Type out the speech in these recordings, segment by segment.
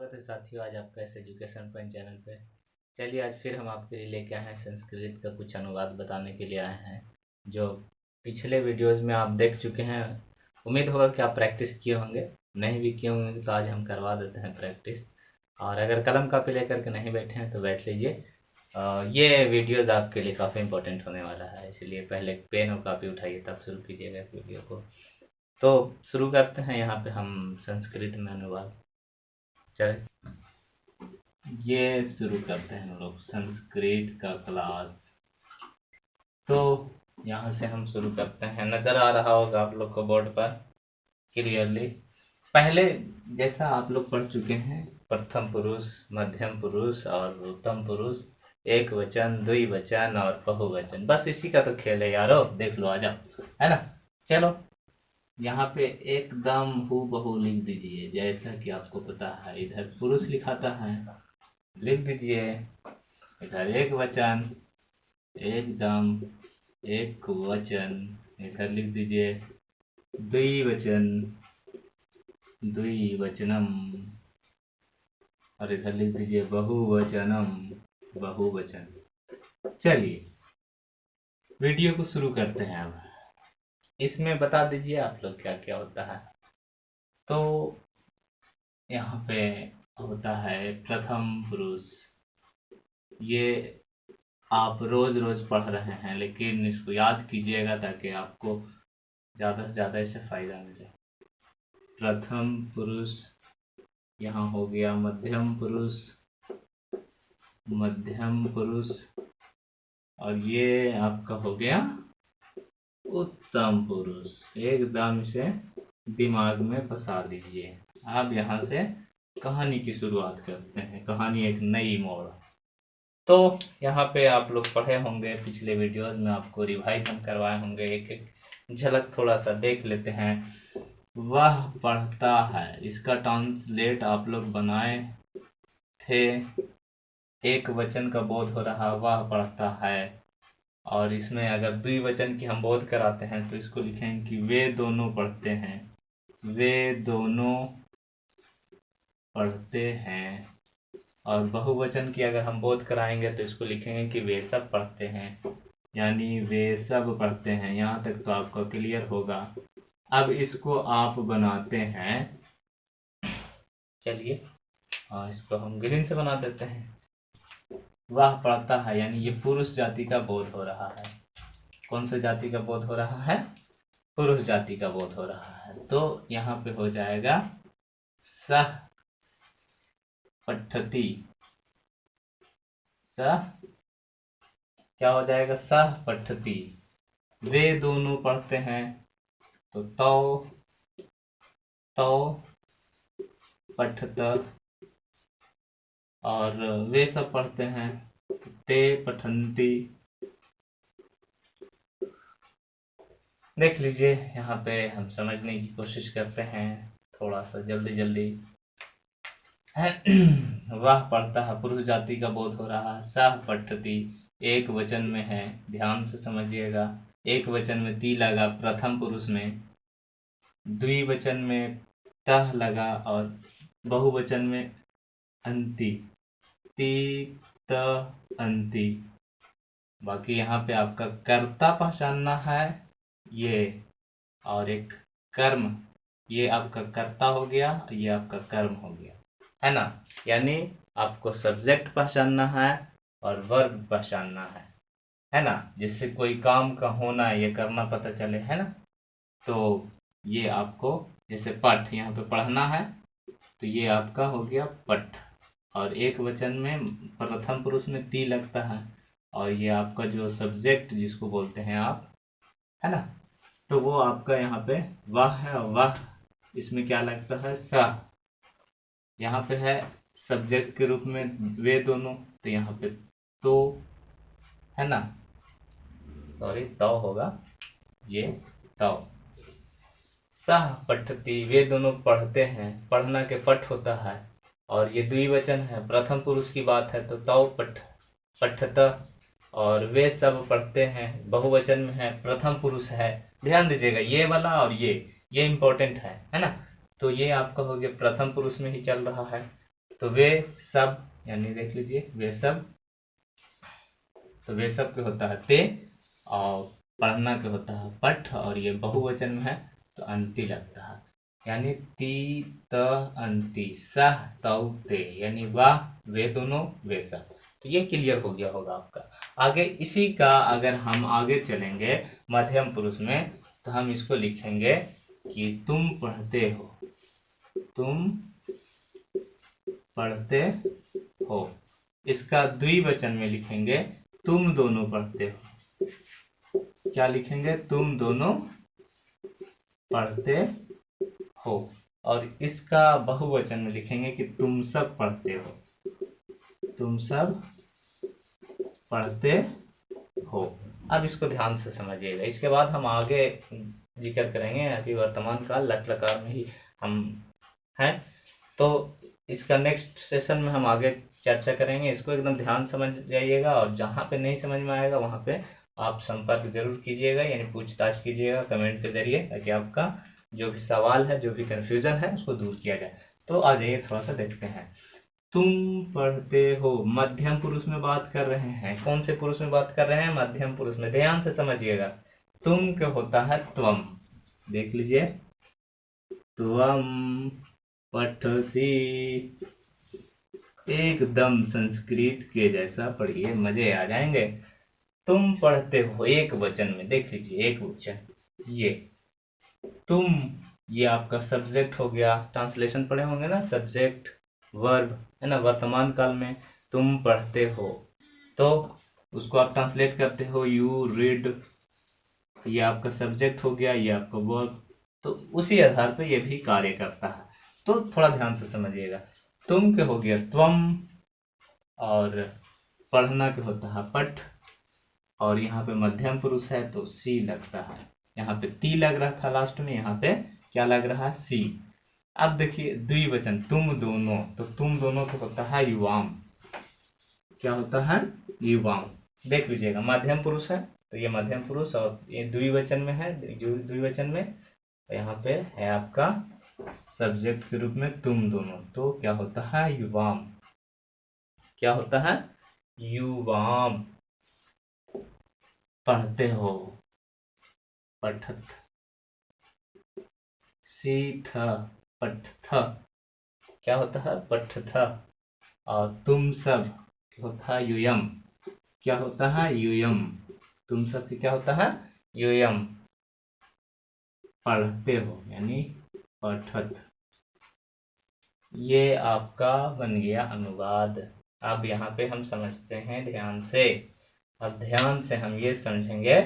स्वागत है साथियों, आज आपका इस एजुकेशन पॉइंट चैनल पे। चलिए आज फिर हम आपके लिए लेके आए हैं संस्कृत का कुछ अनुवाद बताने के लिए आए हैं, जो पिछले वीडियोस में आप देख चुके हैं। उम्मीद होगा कि आप प्रैक्टिस किए होंगे, नहीं भी किए होंगे तो आज हम करवा देते हैं प्रैक्टिस। और अगर कलम कापी लेकर के नहीं बैठे हैं तो बैठ लीजिए। ये वीडियोस आपके लिए काफ़ी इंपॉर्टेंट होने वाला है, इसलिए पहले पेन और कापी उठाइए तब शुरू कीजिएगा इस वीडियो को। तो शुरू करते हैं यहाँ पे हम संस्कृत में अनुवाद। चलिए ये शुरू करते हैं हम लोग संस्कृत का क्लास। तो यहाँ से हम शुरू करते हैं। नज़र आ रहा होगा आप लोग को बोर्ड पर क्लियरली। पहले जैसा आप लोग पढ़ चुके हैं, प्रथम पुरुष, मध्यम पुरुष और उत्तम पुरुष, एक वचन, द्विवचन और बहुवचन, बस इसी का तो खेल है यारो। देख लो, आ जाओ, है ना। चलो यहाँ पे एकदम हूबहू लिख दीजिए जैसा कि आपको पता है। इधर पुरुष लिखाता है, लिख दीजिए। इधर एक वचन, एकदम एक वचन। इधर लिख दीजिए द्विवचन, द्विवचनम। और इधर लिख दीजिए बहुवचनम, बहुवचन। चलिए वीडियो को शुरू करते हैं। अब इसमें बता दीजिए आप लोग क्या क्या होता है। तो यहाँ पे होता है प्रथम पुरुष। ये आप रोज रोज पढ़ रहे हैं, लेकिन इसको याद कीजिएगा ताकि आपको ज़्यादा से ज़्यादा इससे फायदा मिले। प्रथम पुरुष यहाँ हो गया, मध्यम पुरुष, मध्यम पुरुष, और ये आपका हो गया उत्तम पुरुष। एकदम इसे दिमाग में बसा दीजिए। अब यहाँ से कहानी की शुरुआत करते हैं। कहानी एक नई मोड़। तो यहाँ पे आप लोग पढ़े होंगे, पिछले वीडियोस में आपको रिवाइज हम करवाए होंगे। एक एक झलक थोड़ा सा देख लेते हैं। वह पढ़ता है, इसका ट्रांसलेट आप लोग बनाए थे। एक वचन का बोध हो रहा, वह पढ़ता है। और इसमें अगर द्विवचन की हम बोध कराते हैं तो इसको लिखेंगे कि वे दोनों पढ़ते हैं, वे दोनों पढ़ते हैं। और बहुवचन की अगर हम बोध कराएंगे तो इसको लिखेंगे कि वे सब पढ़ते हैं, यानी वे सब पढ़ते हैं। यहाँ तक तो आपको क्लियर होगा। अब इसको आप बनाते हैं। चलिए इसको हम ग्रीन से बना देते हैं। वह पढ़ता है, यानी ये पुरुष जाति का बोध हो रहा है। कौन से जाति का बोध हो रहा है? पुरुष जाति का बोध हो रहा है। तो यहाँ पे हो जाएगा सह पठती। सह क्या हो जाएगा? सह पठती। वे दोनों पढ़ते हैं तो तौ, तौ पठत। और वे सब पढ़ते हैं तो ते पठंती। देख लीजिए, यहाँ पे हम समझने की कोशिश करते हैं थोड़ा सा जल्दी जल्दी। वह पढ़ता है, पुरुष जाति का बोध हो रहा है। सह पठती एक वचन में है, ध्यान से समझिएगा। एक वचन में ती लगा प्रथम पुरुष में, द्विवचन में तह लगा, और बहुवचन में अंति, ती त अंति। बाकी यहाँ पे आपका कर्ता पहचानना है ये, और एक कर्म, ये आपका कर्ता हो गया, ये आपका कर्म हो गया, है ना। यानी आपको सब्जेक्ट पहचानना है और वर्ब पहचानना है ना, जिससे कोई काम का होना, ये करना पता चले, है ना। तो ये आपको जैसे पठ, यहाँ पे पढ़ना है तो ये आपका हो गया पठ। और एक वचन में प्रथम पुरुष में ती लगता है, और ये आपका जो सब्जेक्ट जिसको बोलते हैं आप, है ना, तो वो आपका यहाँ पे वह है। वह इसमें क्या लगता है? सा। यहाँ पे है सब्जेक्ट के रूप में वे दोनों, तो यहाँ पे तो, है ना, सॉरी तौ होगा, ये तौ। सह पठती, वे दोनों पढ़ते हैं। पढ़ना के पठ होता है, और ये द्विवचन है, प्रथम पुरुष की बात है तो तौ पठ, पठत। और वे सब पढ़ते हैं, बहुवचन में है, प्रथम पुरुष है। ध्यान दीजिएगा ये वाला और ये इम्पोर्टेंट है ना। तो ये आपका हो गया प्रथम पुरुष में ही चल रहा है। तो वे सब, यानी देख लीजिए वे सब, तो वे सब के होता है ते, और पढ़ना के होता है पठ, और ये बहुवचन में है तो अंति लगता है, यानी ती त अंति, सह तौ ते, यानी वाह वे दोनों वे सब। तो ये क्लियर हो गया होगा आपका। आगे इसी का अगर हम आगे चलेंगे मध्यम पुरुष में, तो हम इसको लिखेंगे कि तुम पढ़ते हो, तुम पढ़ते हो। इसका द्विवचन में लिखेंगे तुम दोनों पढ़ते हो। क्या लिखेंगे? तुम दोनों पढ़ते हो। और इसका बहुवचन में लिखेंगे कि तुम सब पढ़ते हो, तुम सब पढ़ते हो। अब इसको ध्यान से समझिएगा। इसके बाद हम आगे जिक्र करेंगे, अभी वर्तमान काल लट लकार में ही हम हैं, तो इसका नेक्स्ट सेशन में हम आगे चर्चा करेंगे। इसको एकदम ध्यान समझ जाइएगा, और जहाँ पे नहीं समझ में आएगा वहाँ पे आप संपर्क जरूर कीजिएगा, यानी पूछताछ कीजिएगा कमेंट के जरिए, ताकि आपका जो भी सवाल है, जो भी कंफ्यूजन है, उसको दूर किया जाए। तो आ जाइए थोड़ा सा देखते हैं। तुम पढ़ते हो, मध्यम पुरुष में बात कर रहे हैं। कौन से पुरुष में बात कर रहे हैं? मध्यम पुरुष में। ध्यान से समझिएगा। तुम क्या होता है? त्वम। देख लीजिए, त्वम पठसी। एकदम संस्कृत के जैसा पढ़िए, मजे आ जाएंगे। तुम पढ़ते हो, एक वचन में। देख लीजिए, एक वचन। ये तुम, ये आपका सब्जेक्ट हो गया। ट्रांसलेशन पढ़े होंगे ना, सब्जेक्ट वर्ब, है ना। वर्तमान काल में तुम पढ़ते हो, तो उसको आप ट्रांसलेट करते हो यू रीड। ये आपका सब्जेक्ट हो गया, ये आपका वर्ब। तो उसी आधार पर यह भी कार्य करता है। तो थोड़ा ध्यान से समझिएगा। तुम के हो गया त्वम, और पढ़ना के होता है पठ, और यहाँ पे मध्यम पुरुष है तो सी लगता है। यहाँ पे ती लग रहा था लास्ट में, यहाँ पे क्या लग रहा है? सी। अब देखिए द्विवचन, तुम दोनों, तो तुम दोनों को होता है युवाम। क्या होता है? युवाम। देख लीजिएगा, मध्यम पुरुष है तो ये मध्यम पुरुष, और ये द्विवचन में है, द्विवचन में, तो यहाँ पे है आपका सब्जेक्ट के रूप में तुम दोनों, तो क्या होता है? युवाम। क्या होता है? युवाम। पढ़ते हो, पठत, सीथ, पठथ। क्या होता है? पठथ। और तुम सब होता है यूयम। क्या होता है? यूयम। तुम सब की क्या होता है? यूयम। पढ़ते हो यानी पठत। ये आपका बन गया अनुवाद। अब यहाँ पे हम समझते हैं ध्यान से। अब ध्यान से हम ये समझेंगे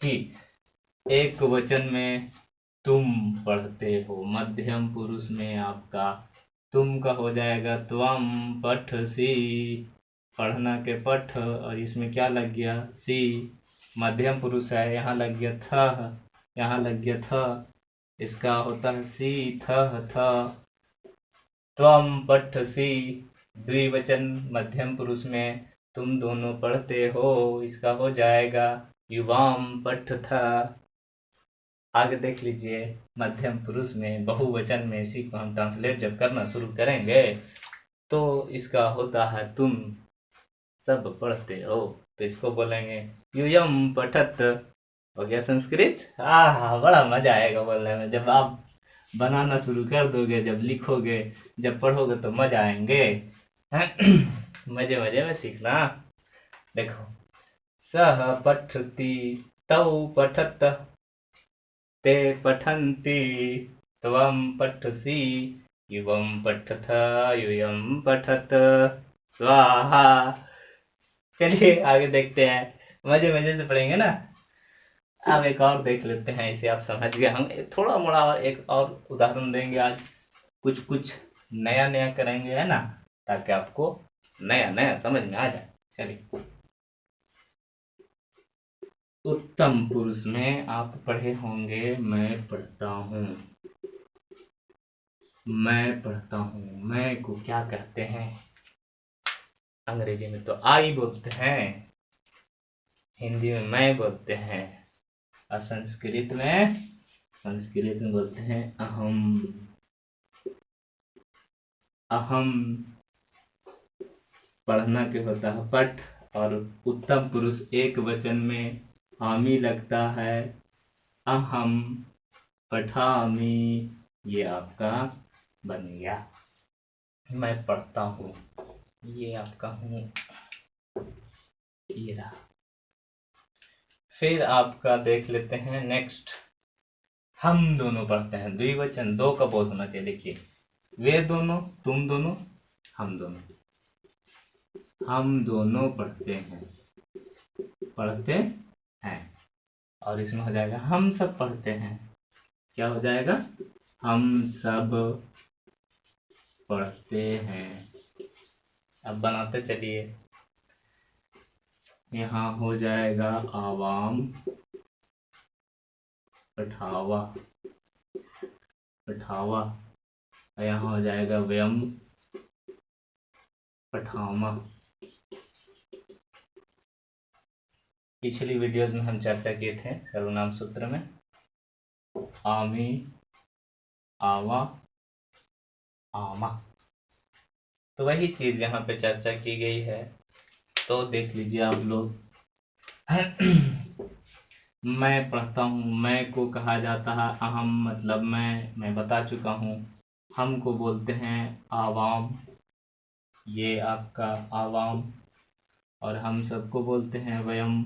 कि एक वचन में तुम पढ़ते हो, मध्यम पुरुष में आपका तुम का हो जाएगा त्वम पठसी। पढ़ना के पठ, और इसमें क्या लग गया? सी। मध्यम पुरुष है, यहाँ लग गया थ, यहाँ लग गया थ। इसका होता है सी थ। त्वम पठसी। द्विवचन मध्यम पुरुष में तुम दोनों पढ़ते हो, इसका हो जाएगा युवाम पठथ। आगे देख लीजिए, मध्यम पुरुष में बहुवचन में इसी को हम ट्रांसलेट जब करना शुरू करेंगे, तो इसका होता है तुम सब पढ़ते हो, तो इसको बोलेंगे यूयम पठत। हो गया संस्कृत। हाँ, बड़ा मजा आएगा बोलने में। जब आप बनाना शुरू कर दोगे, जब लिखोगे, जब पढ़ोगे, तो मजा आएंगे। मजे मजे में सीखना। देखो, सह पठति, तौ पठत, ते पठन्ति, त्वं पठसि, युवं पठथ, यूयं पठत। स्वाहा। चलिए आगे देखते हैं, मजे मजे से पढ़ेंगे ना। अब एक और देख लेते हैं, इसे आप समझ गए। हम थोड़ा मोड़ा और एक और उदाहरण देंगे आज, कुछ कुछ नया नया करेंगे, है ना, ताकि आपको नया नया समझ में आ जाए। चलिए, उत्तम पुरुष में आप पढ़े होंगे मैं पढ़ता हूँ। मैं पढ़ता हूँ, मैं को क्या कहते हैं? अंग्रेजी में तो आई बोलते हैं, हिंदी में मैं बोलते हैं, और संस्कृत में बोलते हैं अहम। अहम पढ़ना के होता है पठ, और उत्तम पुरुष एक वचन में हामी लगता है अहम पठामी। ये आपका बन गया मैं पढ़ता हूँ। ये आपका हूँ ये रहा। फिर आपका देख लेते हैं नेक्स्ट। हम दोनों पढ़ते हैं, द्विवचन, दो का बोध होना चाहिए। देखिए, वे दोनों, तुम दोनों, हम दोनों। हम दोनों पढ़ते हैं, और इसमें हो जाएगा हम सब पढ़ते हैं। क्या हो जाएगा? हम सब पढ़ते हैं। अब बनाते चलिए। यहाँ हो जाएगा आवाम पठावा, यहाँ हो जाएगा व्यम पठामा। पिछली वीडियोस में हम चर्चा किए थे सर्वनाम सूत्र में, आमी, आवा, आमा। तो वही चीज यहाँ पे चर्चा की गई है। तो देख लीजिए आप लोग। मैं पढ़ता हूँ, मैं को कहा जाता है अहम, मतलब मैं बता चुका हूँ। हम को बोलते हैं आवाम, ये आपका आवाम। और हम सबको बोलते हैं वयम।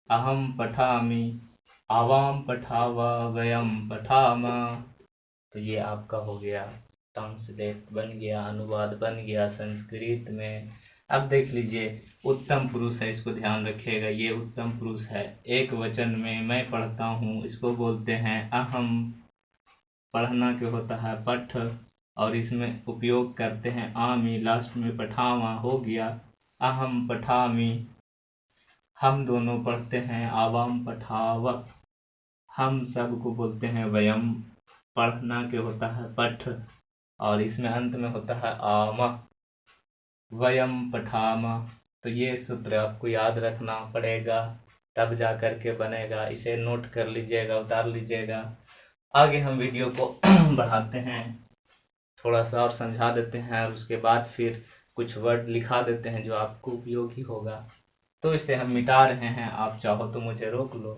अहम पठामी, आवाम पठावा, वयम पठामा। तो ये आपका हो गया ट्रांसलेट बन गया, अनुवाद बन गया संस्कृत में। अब देख लीजिए, उत्तम पुरुष है, इसको ध्यान रखिएगा। ये उत्तम पुरुष है, एक वचन में मैं पढ़ता हूँ, इसको बोलते हैं अहम। पढ़ना के होता है पठ, और इसमें उपयोग करते हैं आमी, लास्ट में पठावा हो गया अहम पठामी। हम दोनों पढ़ते हैं आवाम पठाव। हम सब को बोलते हैं वयम। पढ़ना के होता है पठ, और इसमें अंत में होता है आमा, वयम पठामा। तो ये सूत्र आपको याद रखना पड़ेगा, तब जा कर के बनेगा। इसे नोट कर लीजिएगा, उतार लीजिएगा। आगे हम वीडियो को बढ़ाते हैं, थोड़ा सा और समझा देते हैं, और उसके बाद फिर कुछ वर्ड लिखा देते हैं जो आपको उपयोगी होगा। तो इसे हम मिटा रहे हैं। आप चाहो तो मुझे रोक लो,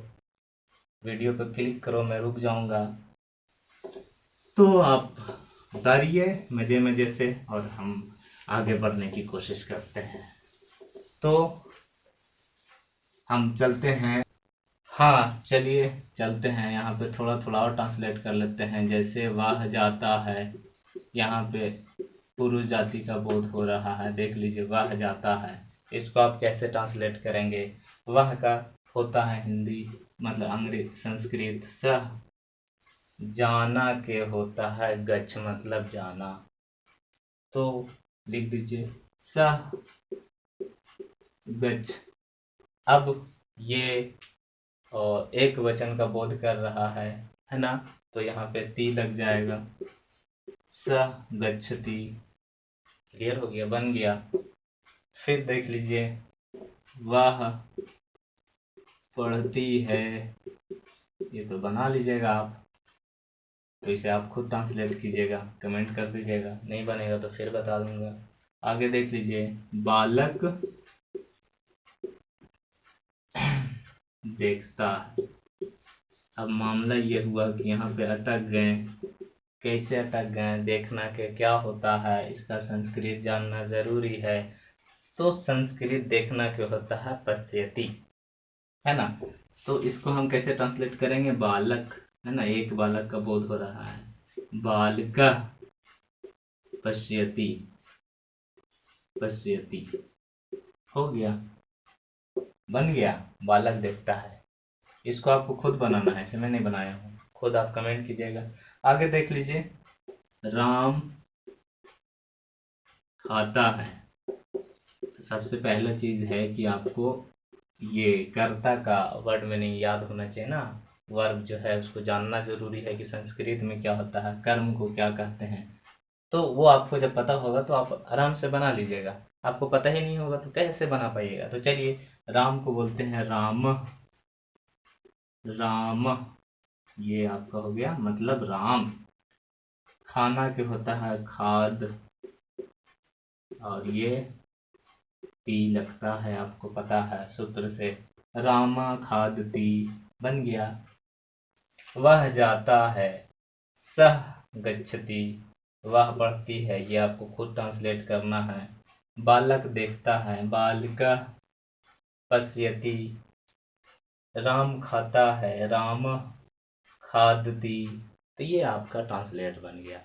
वीडियो पर क्लिक करो, मैं रुक जाऊंगा। तो आप उतारिए मजे मजे से, और हम आगे बढ़ने की कोशिश करते हैं। तो हम चलते हैं। हाँ, चलिए चलते हैं। यहाँ पे थोड़ा थोड़ा और ट्रांसलेट कर लेते हैं। जैसे वाह जाता है, यहाँ पे पुरुष जाति का बोध हो रहा है। देख लीजिए, वाह जाता है, इसको आप कैसे ट्रांसलेट करेंगे? वह का होता है हिंदी, मतलब अंग्रेज संस्कृत सह। जाना के होता है गच्छ, मतलब जाना। तो लिख दीजिए सह गच्छ। अब ये एक वचन का बोध कर रहा है ना, तो यहाँ पे ती लग जाएगा, सह गच्छति। क्लियर हो गया, बन गया। फिर देख लीजिए, वह पढ़ती है, ये तो बना लीजिएगा आप। तो इसे आप खुद ट्रांसलेट कीजिएगा, कमेंट कर दीजिएगा, नहीं बनेगा तो फिर बता दूंगा। आगे देख लीजिए, बालक देखता है। अब मामला ये हुआ कि यहाँ पे अटक गए। कैसे अटक गए? देखना के क्या होता है, इसका संस्कृत जानना जरूरी है। तो संस्कृत देखना क्यों होता है पश्यति, है ना। तो इसको हम कैसे ट्रांसलेट करेंगे? बालक, है ना, एक बालक का बोध हो रहा है, बालका पश्यति, पश्यति। हो गया, बन गया, बालक देखता है। इसको आपको खुद बनाना है, इसे मैं नहीं बनाया हूँ, खुद आप कमेंट कीजिएगा। आगे देख लीजिए, राम खाता है। तो सबसे पहला चीज है कि आपको ये कर्ता का वर्ड मीनिंग याद होना चाहिए ना। वर्ब जो है उसको जानना जरूरी है कि संस्कृत में क्या होता है, कर्म को क्या कहते हैं। तो वो आपको जब पता होगा तो आप आराम से बना लीजिएगा। आपको पता ही नहीं होगा तो कैसे बना पाइएगा? तो चलिए, राम को बोलते हैं राम, राम, ये आपका हो गया मतलब राम। खाना के होता है खाद, और ये ती लगता है, आपको पता है सूत्र से। रामा खादती बन गया। वह जाता है, सह गच्छति, वह पढ़ती है, ये आपको खुद ट्रांसलेट करना है। बालक देखता है, बालिका पश्यति। राम खाता है, राम खादती। तो ये आपका ट्रांसलेट बन गया।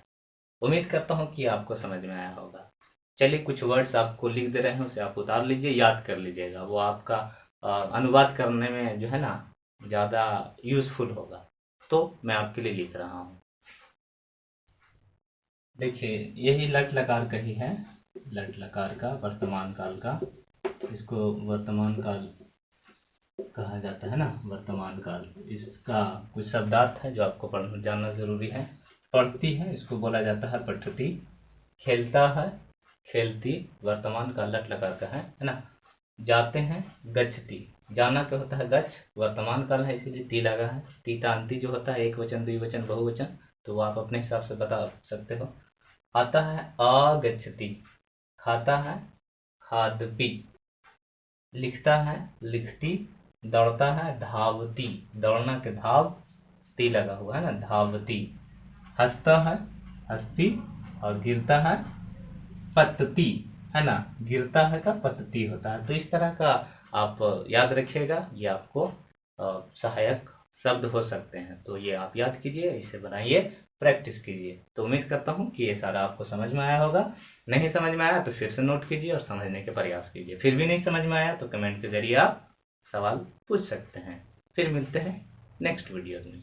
उम्मीद करता हूँ कि आपको समझ में आया होगा। चलिए कुछ वर्ड्स आपको लिख दे रहे हैं, उसे आप उतार लीजिए, याद कर लीजिएगा, वो आपका अनुवाद करने में जो है ना ज़्यादा यूज़फुल होगा। तो मैं आपके लिए लिख रहा हूँ। देखिए यही लट लकार का ही है, लट लकार का वर्तमान काल का, इसको वर्तमान काल कहा जाता है ना, वर्तमान काल। इसका कुछ शब्दार्थ है जो आपको पढ़ना जानना जरूरी है। पढ़ती है, इसको बोला जाता है पठती। खेलता है, खेलती, वर्तमान काल लट लकार का है ना। जाते हैं, गच्छति, जाना क्या होता है, गच्छ, वर्तमान काल है इसीलिए ती लगा है। तीतांती जो होता है एक वचन, द्विवचन, बहुवचन, तो वो आप अपने हिसाब से बता सकते हो। आता है अगच्छति, खाता है खादपि, लिखता है लिखती, दौड़ता है धावती, दौड़ना के धाव, ती लगा हुआ है ना, धावती। हंसता है हंसती, और गिरता है पतती, है ना, गिरता है का पतती होता है। तो इस तरह का आप याद रखिएगा, ये आपको सहायक शब्द हो सकते हैं। तो ये आप याद कीजिए, इसे बनाइए, प्रैक्टिस कीजिए। तो उम्मीद करता हूँ कि ये सारा आपको समझ में आया होगा। नहीं समझ में आया तो फिर से नोट कीजिए और समझने के प्रयास कीजिए। फिर भी नहीं समझ में आया तो कमेंट के जरिए आप सवाल पूछ सकते हैं। फिर मिलते हैं नेक्स्ट वीडियो में।